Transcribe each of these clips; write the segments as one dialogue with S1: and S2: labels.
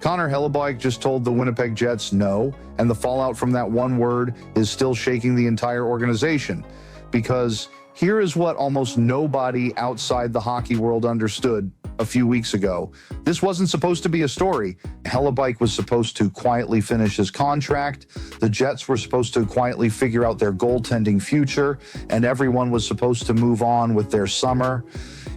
S1: Connor Hellebuyck just told the Winnipeg Jets no, and the fallout from that one word is still shaking the entire organization. Because here is what almost nobody outside the hockey world understood a few weeks ago. This wasn't supposed to be a story. Hellebuyck was supposed to quietly finish his contract. The Jets were supposed to quietly figure out their goaltending future, and everyone was supposed to move on with their summer.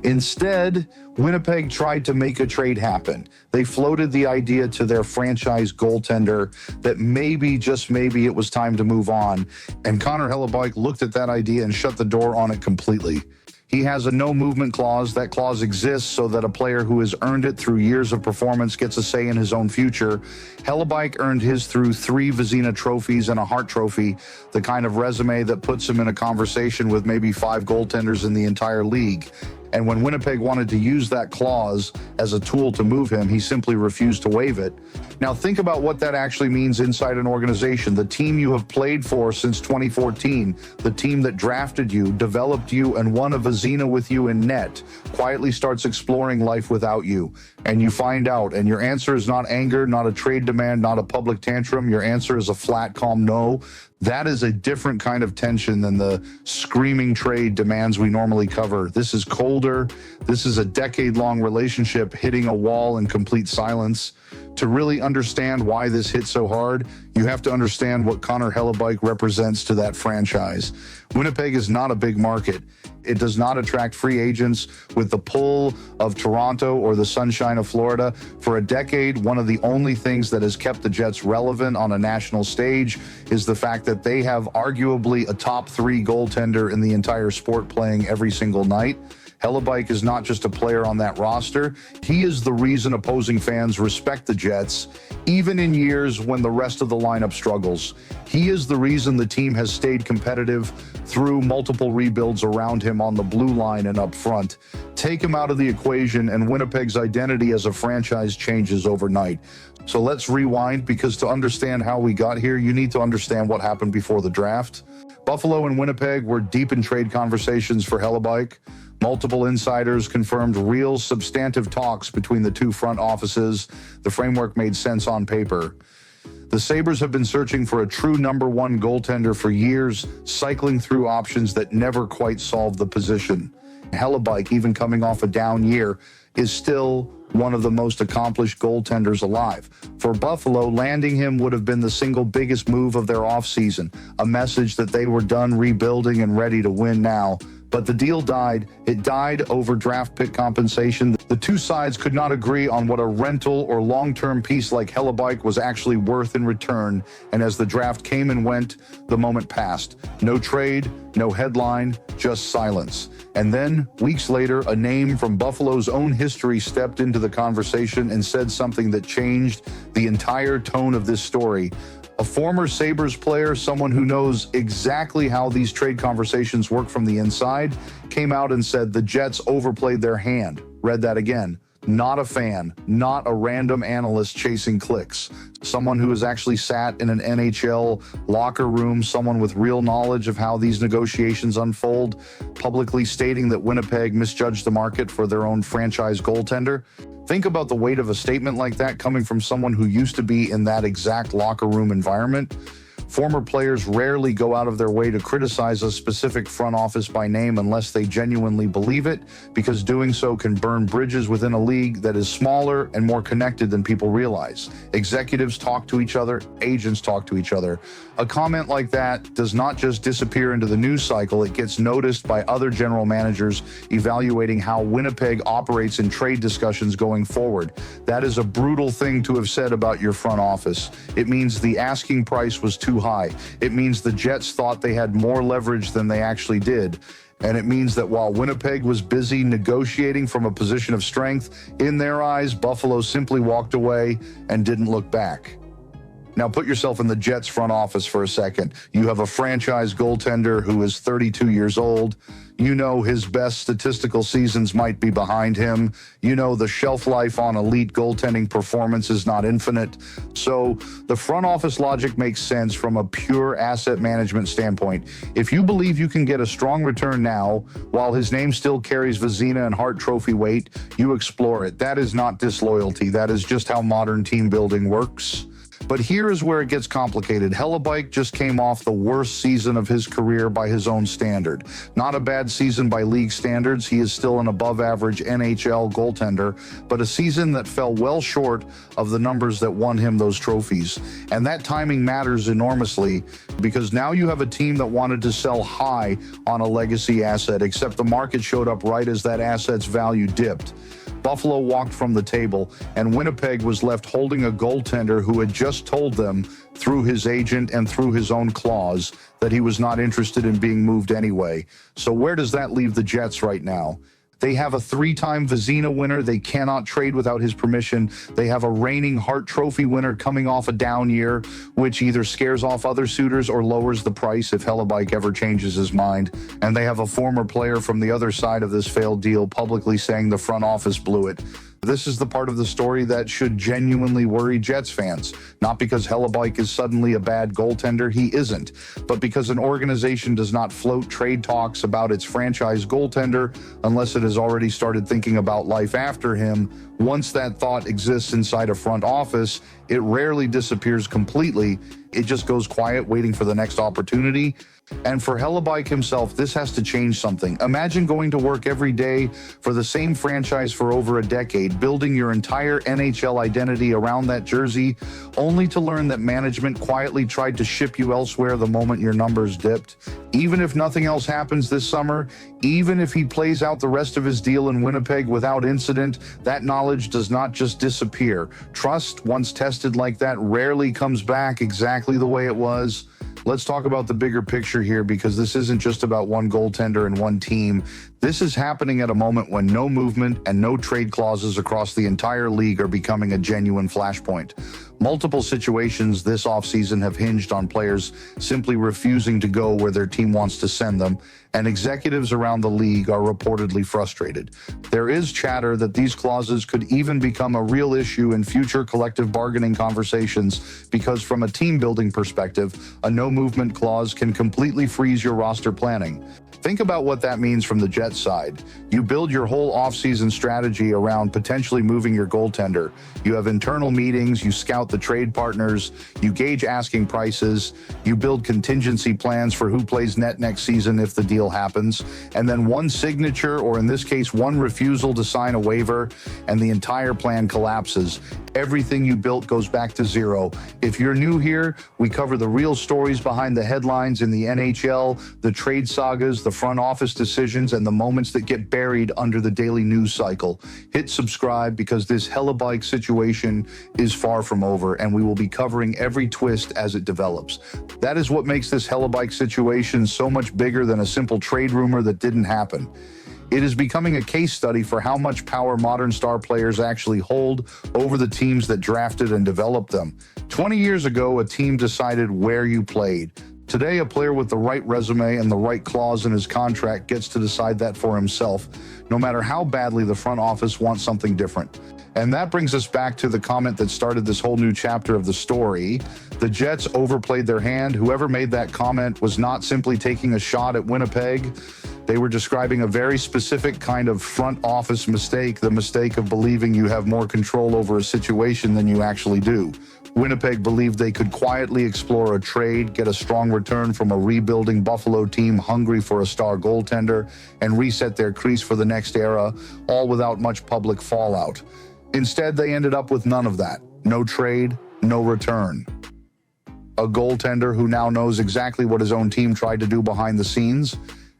S1: Instead, Winnipeg tried to make a trade happen. They floated the idea to their franchise goaltender that maybe, just maybe, it was time to move on. And Connor Hellebuyck looked at that idea and shut the door on it completely. He has a no-movement clause. That clause exists so that a player who has earned it through years of performance gets a say in his own future. Hellebuyck earned his through 3 Vezina trophies and a Hart Trophy, the kind of resume that puts him in a conversation with maybe 5 goaltenders in the entire league. And when Winnipeg wanted to use that clause as a tool to move him, he simply refused to waive it. Now think about what that actually means inside an organization. The team you have played for since 2014, the team that drafted you, developed you, and won a Vezina with you in net, quietly starts exploring life without you. And you find out, and your answer is not anger, not a trade demand, not a public tantrum. Your answer is a flat, calm no. That is a different kind of tension than the screaming trade demands we normally cover. This is colder. This is a decade-long relationship hitting a wall in complete silence. To really understand why this hit so hard, you have to understand what Connor Hellebuyck represents to that franchise. Winnipeg is not a big market. It does not attract free agents with the pull of Toronto or the sunshine of Florida. For a decade, one of the only things that has kept the Jets relevant on a national stage is the fact that they have arguably a top 3 goaltender in the entire sport playing every single night. Hellebuyck is not just a player on that roster. He is the reason opposing fans respect the Jets, even in years when the rest of the lineup struggles. He is the reason the team has stayed competitive through multiple rebuilds around him on the blue line and up front. Take him out of the equation, and Winnipeg's identity as a franchise changes overnight. So let's rewind, because to understand how we got here, you need to understand what happened before the draft. Buffalo and Winnipeg were deep in trade conversations for Hellebuyck. Multiple insiders confirmed real substantive talks between the two front offices. The framework made sense on paper. The Sabres have been searching for a true number 1 goaltender for years, cycling through options that never quite solved the position. Hellebuyck, even coming off a down year, is still one of the most accomplished goaltenders alive. For Buffalo, landing him would have been the single biggest move of their offseason, a message that they were done rebuilding and ready to win now. But the deal died. It died over draft pick compensation. The two sides could not agree on what a rental or long-term piece like Hellebuyck was actually worth in return. And as the draft came and went, the moment passed. No trade, no headline, just silence. And then, weeks later, a name from Buffalo's own history stepped into the conversation and said something that changed the entire tone of this story. A former Sabres player, someone who knows exactly how these trade conversations work from the inside, came out and said the Jets overplayed their hand. Read that again. Not a fan, not a random analyst chasing clicks. Someone who has actually sat in an NHL locker room, someone with real knowledge of how these negotiations unfold, publicly stating that Winnipeg misjudged the market for their own franchise goaltender. Think about the weight of a statement like that coming from someone who used to be in that exact locker room environment. Former players rarely go out of their way to criticize a specific front office by name unless they genuinely believe it, because doing so can burn bridges within a league that is smaller and more connected than people realize. Executives talk to each other, agents talk to each other. A comment like that does not just disappear into the news cycle, it gets noticed by other general managers evaluating how Winnipeg operates in trade discussions going forward. That is a brutal thing to have said about your front office. It means the asking price was too high. It means the Jets thought they had more leverage than they actually did. And it means that while Winnipeg was busy negotiating from a position of strength, in their eyes, Buffalo simply walked away and didn't look back. Now put yourself in the Jets front office for a second. You have a franchise goaltender who is 32 years old. You know his best statistical seasons might be behind him. You know the shelf life on elite goaltending performance is not infinite. So the front office logic makes sense from a pure asset management standpoint. If you believe you can get a strong return now, while his name still carries Vezina and Hart Trophy weight, you explore it. That is not disloyalty. That is just how modern team building works. But here is where it gets complicated. Hellebuyck just came off the worst season of his career by his own standard. Not a bad season by league standards. He is still an above-average NHL goaltender, but a season that fell well short of the numbers that won him those trophies. And that timing matters enormously because now you have a team that wanted to sell high on a legacy asset, except the market showed up right as that asset's value dipped. Buffalo walked from the table, and Winnipeg was left holding a goaltender who had just told them, through his agent and through his own clause, that he was not interested in being moved anyway. So where does that leave the Jets right now? They have a 3-time Vezina winner they cannot trade without his permission. They have a reigning Hart Trophy winner coming off a down year, which either scares off other suitors or lowers the price if Hellebuyck ever changes his mind. And they have a former player from the other side of this failed deal publicly saying the front office blew it. This is the part of the story that should genuinely worry Jets fans. Not because Hellebuyck is suddenly a bad goaltender, he isn't, but because an organization does not float trade talks about its franchise goaltender unless it has already started thinking about life after him. Once that thought exists inside a front office, it rarely disappears completely. It just goes quiet, waiting for the next opportunity. And for Hellebuyck himself, this has to change something. Imagine going to work every day for the same franchise for over a decade, building your entire NHL identity around that jersey, only to learn that management quietly tried to ship you elsewhere the moment your numbers dipped. Even if nothing else happens this summer, even if he plays out the rest of his deal in Winnipeg without incident, that knowledge does not just disappear. Trust, once tested like that, rarely comes back exactly the way it was. Let's talk about the bigger picture here, because this isn't just about one goaltender and one team. This is happening at a moment when no movement and no trade clauses across the entire league are becoming a genuine flashpoint. Multiple situations this offseason have hinged on players simply refusing to go where their team wants to send them, and executives around the league are reportedly frustrated. There is chatter that these clauses could even become a real issue in future collective bargaining conversations, because from a team-building perspective, a no-movement clause can completely freeze your roster planning. Think about what that means from the Jets side. You build your whole offseason strategy around potentially moving your goaltender. You have internal meetings, you scout the trade partners, you gauge asking prices, you build contingency plans for who plays net next season if the deal happens, and then one signature, or in this case, one refusal to sign a waiver, and the entire plan collapses. Everything you built goes back to zero. If you're new here, we cover the real stories behind the headlines in the NHL, the trade sagas, the front office decisions, and the moments that get buried under the daily news cycle. Hit subscribe, because this Hellebuyck situation is far from over, and we will be covering every twist as it develops. That is what makes this Hellebuyck situation so much bigger than a simple trade rumor that didn't happen. It is becoming a case study for how much power modern star players actually hold over the teams that drafted and developed them. 20 years ago, a team decided where you played. Today, a player with the right resume and the right clause in his contract gets to decide that for himself, no matter how badly the front office wants something different. And that brings us back to the comment that started this whole new chapter of the story. The Jets overplayed their hand. Whoever made that comment was not simply taking a shot at Winnipeg. They were describing a very specific kind of front office mistake, the mistake of believing you have more control over a situation than you actually do. Winnipeg believed they could quietly explore a trade, get a strong return from a rebuilding Buffalo team hungry for a star goaltender, and reset their crease for the next era, all without much public fallout. Instead, they ended up with none of that. No trade, no return. A goaltender who now knows exactly what his own team tried to do behind the scenes,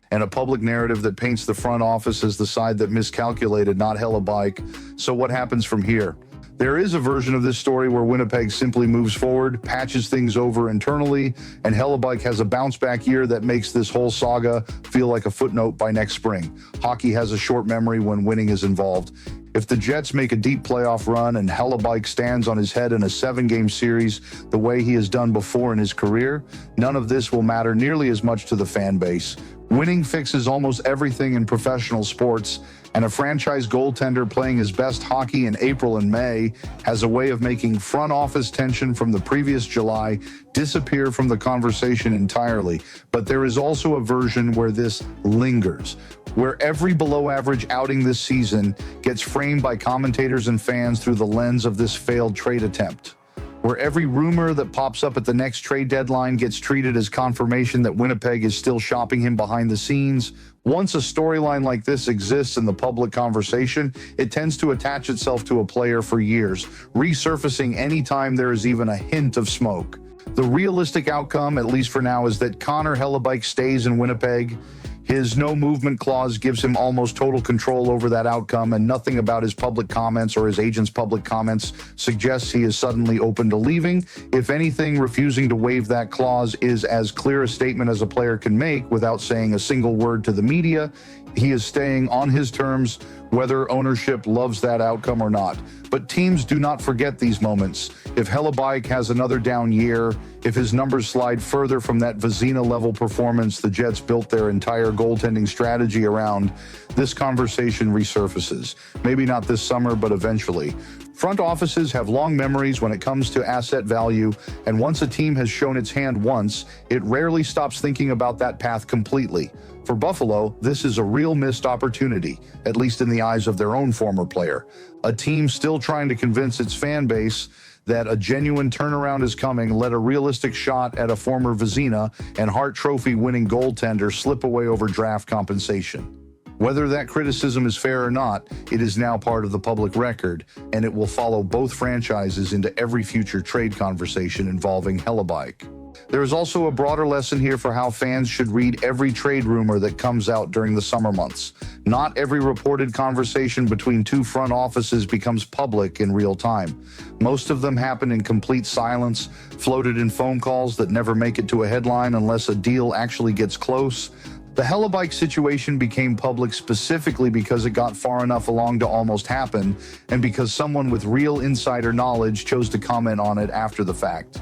S1: and a public narrative that paints the front office as the side that miscalculated, not Hellebuyck. So what happens from here? There is a version of this story where Winnipeg simply moves forward, patches things over internally, and Hellebuyck has a bounce-back year that makes this whole saga feel like a footnote by next spring. Hockey has a short memory when winning is involved. If the Jets make a deep playoff run and Hellebuyck stands on his head in a 7-game series the way he has done before in his career, none of this will matter nearly as much to the fan base. Winning fixes almost everything in professional sports, and a franchise goaltender playing his best hockey in April and May has a way of making front office tension from the previous July disappear from the conversation entirely. But there is also a version where this lingers, where every below-average outing this season gets framed by commentators and fans through the lens of this failed trade attempt, where every rumor that pops up at the next trade deadline gets treated as confirmation that Winnipeg is still shopping him behind the scenes. Once a storyline like this exists in the public conversation, it tends to attach itself to a player for years, resurfacing anytime there is even a hint of smoke. The realistic outcome, at least for now, is that Connor Hellebuyck stays in Winnipeg. His no-movement clause gives him almost total control over that outcome, and nothing about his public comments or his agent's public comments suggests he is suddenly open to leaving. If anything, refusing to waive that clause is as clear a statement as a player can make without saying a single word to the media. He is staying on his terms, whether ownership loves that outcome or not. But teams do not forget these moments. If Hellebuyck has another down year, if his numbers slide further from that Vezina-level performance the Jets built their entire goaltending strategy around, this conversation resurfaces. Maybe not this summer, but eventually. Front offices have long memories when it comes to asset value, and once a team has shown its hand once, it rarely stops thinking about that path completely. For Buffalo, this is a real missed opportunity, at least in the eyes of their own former player. A team still trying to convince its fan base that a genuine turnaround is coming let a realistic shot at a former Vezina and Hart Trophy winning goaltender slip away over draft compensation. Whether that criticism is fair or not, it is now part of the public record, and it will follow both franchises into every future trade conversation involving Hellebuyck. There is also a broader lesson here for how fans should read every trade rumor that comes out during the summer months. Not every reported conversation between two front offices becomes public in real time. Most of them happen in complete silence, floated in phone calls that never make it to a headline unless a deal actually gets close. The Hellebuyck situation became public specifically because it got far enough along to almost happen, and because someone with real insider knowledge chose to comment on it after the fact.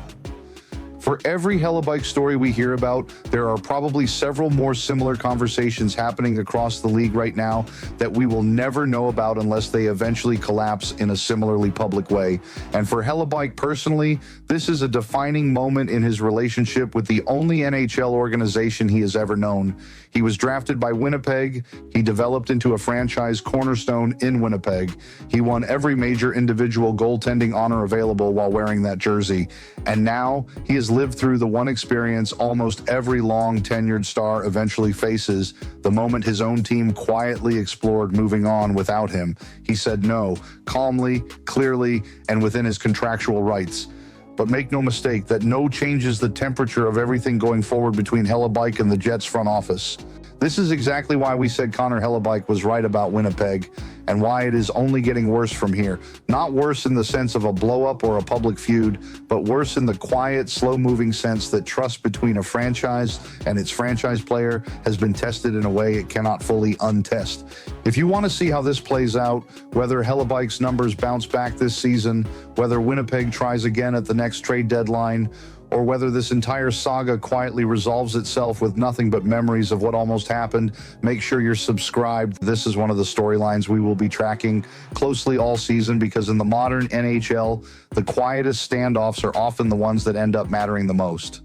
S1: For every Hellebuyck story we hear about, there are probably several more similar conversations happening across the league right now that we will never know about unless they eventually collapse in a similarly public way. And for Hellebuyck personally, this is a defining moment in his relationship with the only NHL organization he has ever known. He was drafted by Winnipeg. He developed into a franchise cornerstone in Winnipeg. He won every major individual goaltending honor available while wearing that jersey. And now he has lived through the one experience almost every long-tenured star eventually faces, the moment his own team quietly explored moving on without him. He said no, calmly, clearly, and within his contractual rights. But make no mistake that no changes the temperature of everything going forward between Hellebuyck and the Jets front office. This is exactly why we said Connor Hellebuyck was right about Winnipeg, and why it is only getting worse from here. Not worse in the sense of a blow-up or a public feud, but worse in the quiet, slow-moving sense that trust between a franchise and its franchise player has been tested in a way it cannot fully untest. If you want to see how this plays out, whether Hellebuyck's numbers bounce back this season, whether Winnipeg tries again at the next trade deadline, or whether this entire saga quietly resolves itself with nothing but memories of what almost happened, make sure you're subscribed. This is one of the storylines we will be tracking closely all season, because in the modern NHL, the quietest standoffs are often the ones that end up mattering the most.